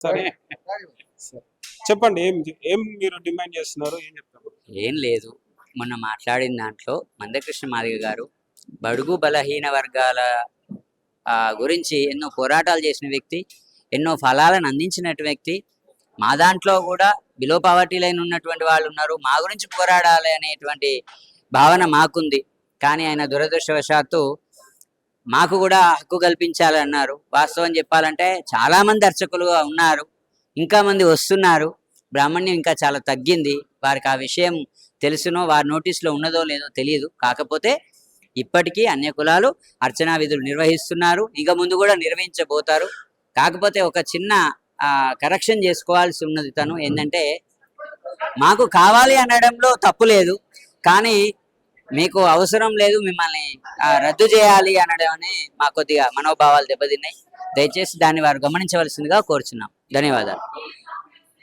సరే సరే. చెప్పండి ఏం ఏం మీరు డిమాండ్ చేస్తున్నారు ఏం చెప్తారు? ఏం లేదు. మొన్న మాట్లాడిన దాంట్లో మందకృష్ణ మాదిగ గారు బడుగు బలహీన వర్గాల గురించి ఎన్నో పోరాటాలు చేసిన వ్యక్తి, ఎన్నో ఫలాలను అందించినటువంటి వ్యక్తి. మా దాంట్లో కూడా బిలో పవర్టీ లైన్ ఉన్నటువంటి వాళ్ళు ఉన్నారు, మా గురించి పోరాడాలి అనేటువంటి భావన మాకుంది. కానీ ఆయన దురదృష్టవశాత్తు మాకు కూడా హక్కు కల్పించాలన్నారు. వాస్తవం చెప్పాలంటే చాలామంది అర్చకులుగా ఉన్నారు, ఇంకా మంది వస్తున్నారు. బ్రాహ్మణ్యం ఇంకా చాలా తగ్గింది. వారికి ఆ విషయం తెలుసునో వారి నోటీసులో ఉన్నదో లేదో తెలియదు. కాకపోతే ఇప్పటికీ అన్య కులాలు అర్చనా విధులు నిర్వహిస్తున్నారు, ఇక ముందు కూడా నిర్వహించబోతారు. కాకపోతే ఒక చిన్న కరెక్షన్ చేసుకోవాల్సి ఉన్నది. తను ఏంటంటే, మాకు కావాలి అనడంలో తప్పు లేదు, కానీ మీకు అవసరం లేదు, మిమ్మల్ని రద్దు చేయాలి అనడమనే మా కొద్దిగా మనోభావాలు దెబ్బతిన్నాయి. దయచేసి దాన్ని వారు గమనించవలసిందిగా కోరుచున్నాం. ధన్యవాదాలు.